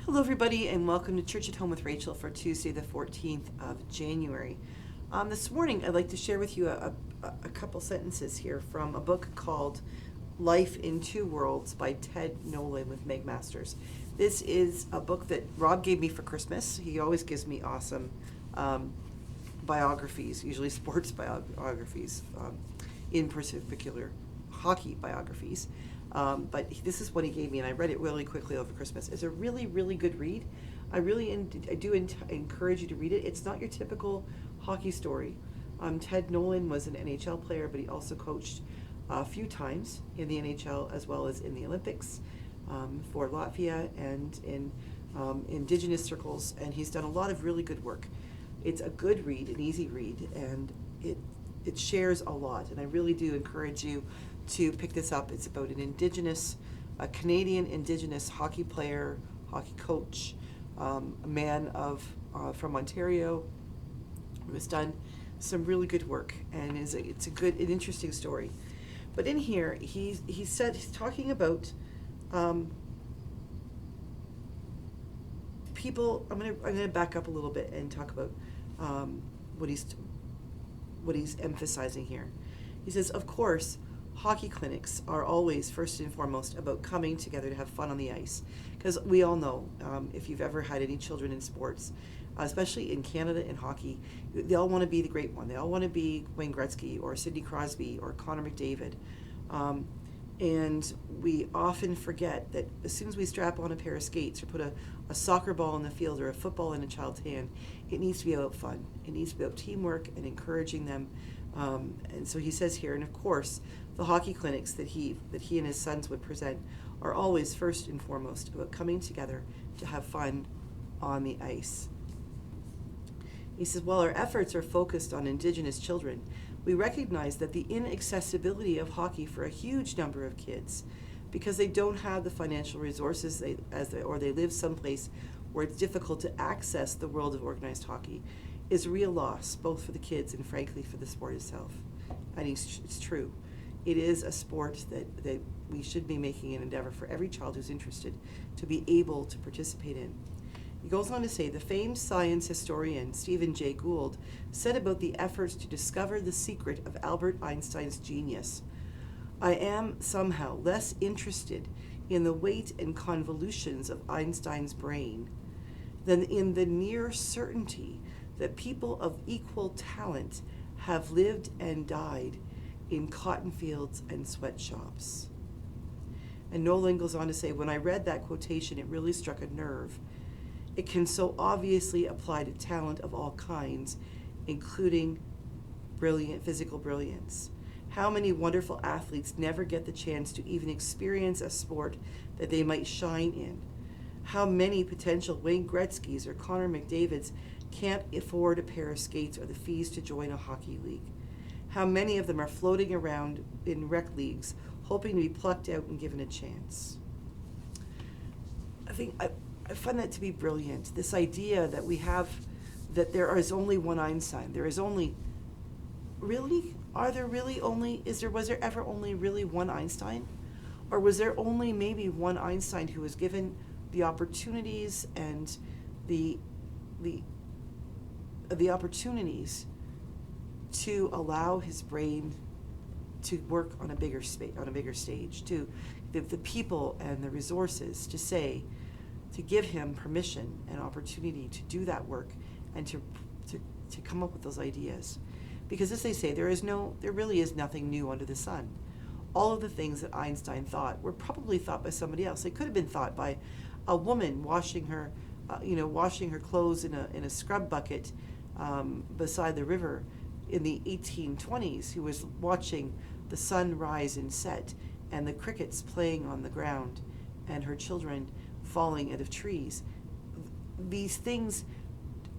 Hello, everybody, and welcome to Church at Home with Rachel for Tuesday, the 14th of January. This morning, I'd like to share with you a couple sentences here from a book called Life in Two Worlds by Ted Nolan with Meg Masters. This is a book that Rob gave me for Christmas. He always gives me awesome biographies, usually sports biographies, in particular hockey biographies. But this is what he gave me, and I read it really quickly over Christmas. It's a really, really good read. I do encourage you to read it. It's not your typical hockey story. Ted Nolan was an NHL player, but he also coached a few times in the NHL as well as in the Olympics for Latvia and in Indigenous circles, and he's done a lot of really good work. It's a good read, an easy read, and it shares a lot, and I really do encourage you to pick this up. It's about a Canadian Indigenous hockey player, hockey coach, a man from Ontario who has done some really good work, and it's an interesting story. But in here, he's talking about people. I'm gonna back up a little bit and talk about what he's emphasizing here. He says, of course, hockey clinics are always first and foremost about coming together to have fun on the ice. Because we all know, if you've ever had any children in sports, especially in Canada in hockey, they all want to be the great one. They all want to be Wayne Gretzky or Sidney Crosby or Connor McDavid. And we often forget that as soon as we strap on a pair of skates or put a soccer ball in the field or a football in a child's hand, it needs to be about fun. It needs to be about teamwork and encouraging them. And so he says here, and of course, the hockey clinics that he and his sons would present are always first and foremost about coming together to have fun on the ice. He says, while our efforts are focused on Indigenous children, we recognize that the inaccessibility of hockey for a huge number of kids, because they don't have the financial resources or they live someplace where it's difficult to access the world of organized hockey, is a real loss, both for the kids and frankly for the sport itself. And it's true. It is a sport that we should be making an endeavor for every child who's interested to be able to participate in. He goes on to say, the famed science historian Stephen Jay Gould said about the efforts to discover the secret of Albert Einstein's genius, I am somehow less interested in the weight and convolutions of Einstein's brain than in the near certainty that people of equal talent have lived and died in cotton fields and sweatshops. And Nolan goes on to say, when I read that quotation, it really struck a nerve. It can so obviously apply to talent of all kinds, including physical brilliance. How many wonderful athletes never get the chance to even experience a sport that they might shine in? How many potential Wayne Gretzkys or Connor McDavids can't afford a pair of skates or the fees to join a hockey league? How many of them are floating around in rec leagues, hoping to be plucked out and given a chance? I find that to be brilliant. This idea that we have, that there is only one Einstein. There is only, really? Was there ever only really one Einstein? Or was there only maybe one Einstein who was given the opportunities and the opportunities to allow his brain to work on a bigger stage, to the people and the resources to give him permission and opportunity to do that work and to come up with those ideas. Because as they say, there really is nothing new under the sun. All of the things that Einstein thought were probably thought by somebody else. They could have been thought by a woman washing her clothes in a scrub bucket beside the river in the 1820s, who was watching the sun rise and set and the crickets playing on the ground and her children falling out of trees. These things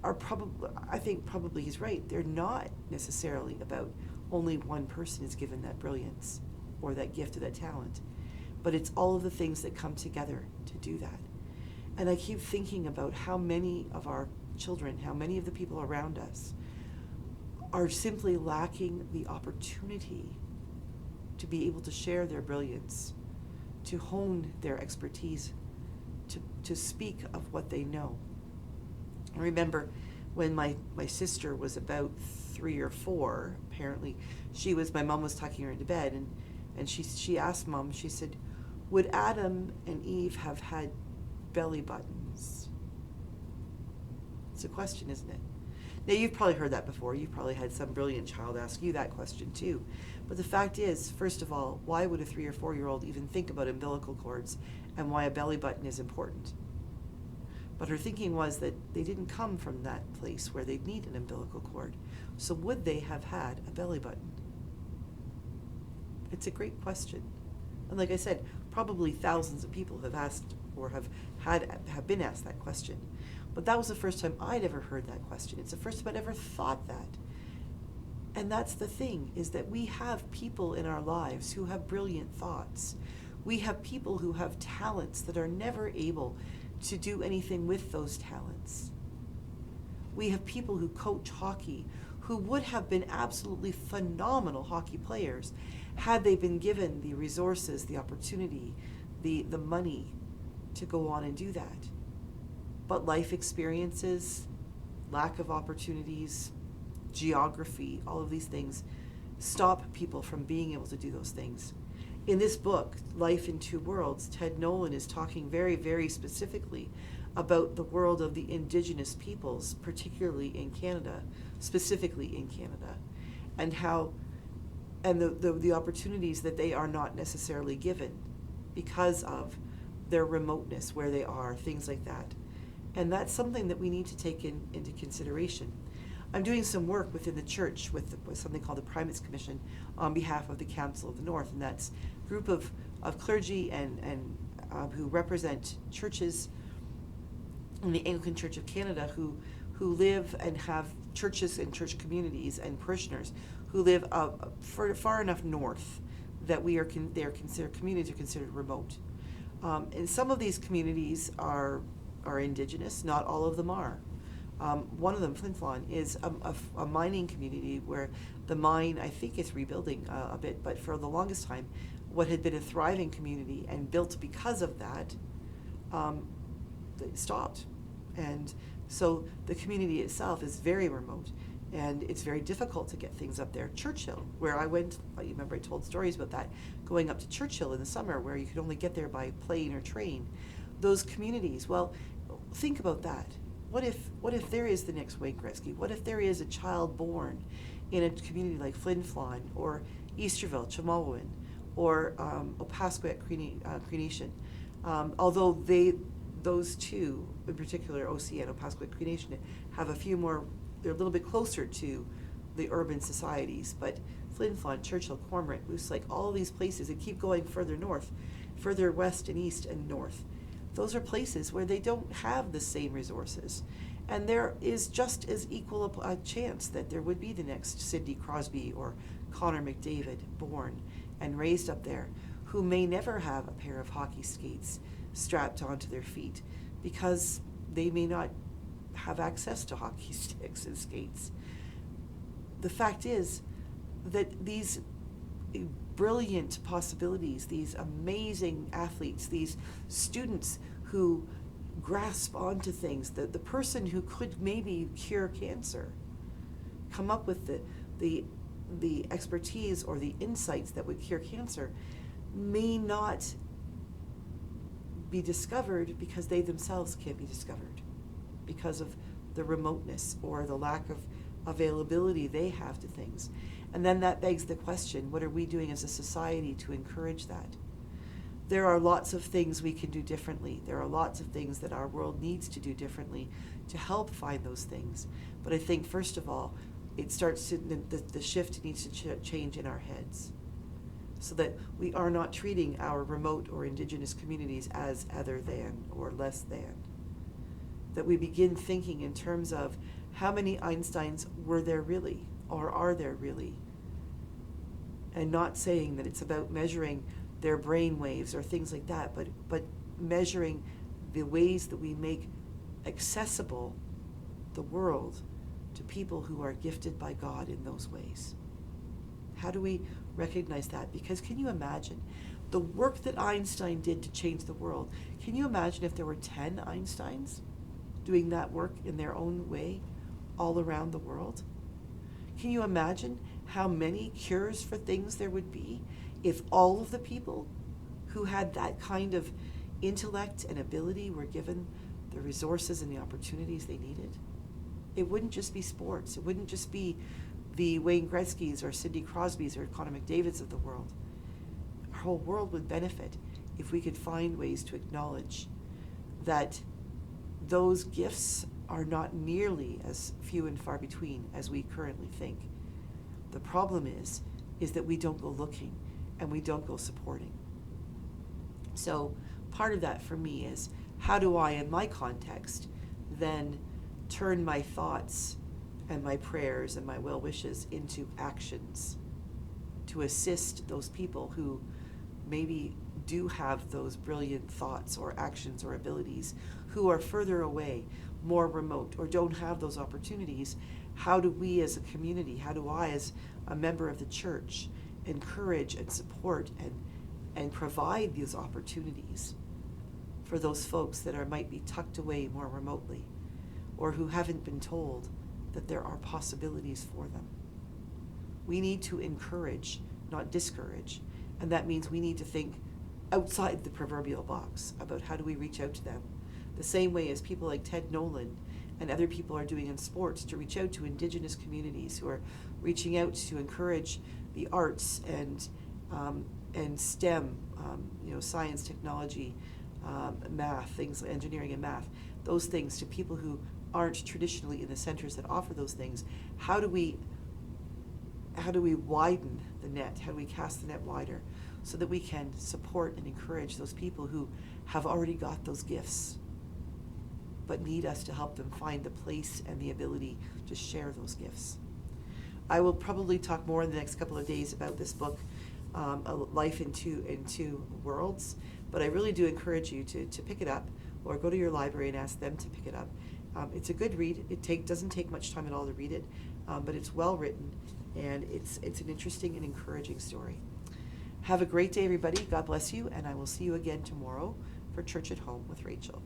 are probably he's right. They're not necessarily about only one person is given that brilliance or that gift or that talent, but it's all of the things that come together to do that. And I keep thinking about how many of our children, how many of the people around us are simply lacking the opportunity to be able to share their brilliance, to hone their expertise, to speak of what they know. I remember when my sister was about 3 or 4, apparently, my mom was tucking her into bed, and she asked Mom, she said, would Adam and Eve have had belly buttons? It's a question, isn't it? Now, you've probably heard that before. You've probably had some brilliant child ask you that question too. But the fact is, first of all, why would a 3 or 4-year-old even think about umbilical cords and why a belly button is important? But her thinking was that they didn't come from that place where they'd need an umbilical cord. So would they have had a belly button? It's a great question. And like I said, probably thousands of people have asked or have been asked that question. But that was the first time I'd ever heard that question. It's the first time I'd ever thought that. And that's the thing, is that we have people in our lives who have brilliant thoughts. We have people who have talents that are never able to do anything with those talents. We have people who coach hockey who would have been absolutely phenomenal hockey players had they been given the resources, the opportunity, the money to go on and do that. But life experiences, lack of opportunities, geography, all of these things stop people from being able to do those things. In this book, Life in Two Worlds, Ted Nolan is talking very, very specifically about the world of the Indigenous peoples, particularly in Canada, specifically in Canada, and how, and the opportunities that they are not necessarily given because of their remoteness, where they are, things like that. And that's something that we need to take into consideration. I'm doing some work within the church with something called the Primates Commission on behalf of the Council of the North, and that's a group of clergy and who represent churches in the Anglican Church of Canada who live and have churches and church communities and parishioners who live far enough north that communities are considered remote. And some of these communities are Indigenous, not all of them are. One of them, Flin Flon, is a mining community where the mine, I think, is rebuilding a bit, but for the longest time, what had been a thriving community and built because of that, stopped. And so the community itself is very remote, and it's very difficult to get things up there. Churchill, where I went, you remember I told stories about that, going up to Churchill in the summer where you could only get there by plane or train. Those communities, well, think about that. What if there is the next Wayne Gretzky? What if there is a child born in a community like Flin Flon or Easterville, Chemawin, or Opaskwayak Cree Nation? Although those two, in particular, OC and Opaskwayak Cree Nation, have a few more, they're a little bit closer to the urban societies, but Flin Flon, Churchill, Cormorant, Moose Lake, all of these places that keep going further north, further west and east and north, those are places where they don't have the same resources. And there is just as equal a chance that there would be the next Sidney Crosby or Connor McDavid born and raised up there, who may never have a pair of hockey skates strapped onto their feet because they may not have access to hockey sticks and skates. The fact is that these brilliant possibilities, these amazing athletes, these students who grasp onto things, the person who could maybe cure cancer, come up with the expertise or the insights that would cure cancer, may not be discovered because they themselves can't be discovered because of the remoteness or the lack of availability they have to things. And then that begs the question, what are we doing as a society to encourage that? There are lots of things we can do differently. There are lots of things that our world needs to do differently to help find those things. But I think, first of all, it starts to, the shift needs to change in our heads so that we are not treating our remote or Indigenous communities as other than or less than. That we begin thinking in terms of how many Einsteins were there really, or are there really? And not saying that it's about measuring their brain waves or things like that, but measuring the ways that we make accessible the world to people who are gifted by God in those ways. How do we recognize that? Because can you imagine The work that Einstein did to change the world. Can you imagine if there were 10 Einsteins doing that work in their own way all around the world? Can you imagine how many cures for things there would be if all of the people who had that kind of intellect and ability were given the resources and the opportunities they needed? It wouldn't just be sports. It wouldn't just be the Wayne Gretzky's or Sidney Crosby's or Connor McDavid's of the world. Our whole world would benefit if we could find ways to acknowledge that those gifts are not nearly as few and far between as we currently think. The problem is that we don't go looking and we don't go supporting. So part of that for me is, how do I, in my context, then turn my thoughts and my prayers and my well wishes into actions to assist those people who maybe do have those brilliant thoughts or actions or abilities, who are further away, more remote, or don't have those opportunities? How do we as a community, how do I as a member of the church encourage and support and provide these opportunities for those folks that might be tucked away more remotely, or who haven't been told that there are possibilities for them? We need to encourage, not discourage, and that means we need to think outside the proverbial box about how do we reach out to them, the same way as people like Ted Nolan and other people are doing in sports, to reach out to Indigenous communities, who are reaching out to encourage the arts and STEM, science, technology, math, things, engineering and math, those things, to people who aren't traditionally in the centers that offer those things. How do we widen the net? How do we cast the net wider so that we can support and encourage those people who have already got those gifts but need us to help them find the place and the ability to share those gifts? I will probably talk more in the next couple of days about this book, A Life in Two Worlds, but I really do encourage you to pick it up, or go to your library and ask them to pick it up. It's a good read. It doesn't take much time at all to read it, but it's well written, and it's an interesting and encouraging story. Have a great day, everybody. God bless you, and I will see you again tomorrow for Church at Home with Rachel.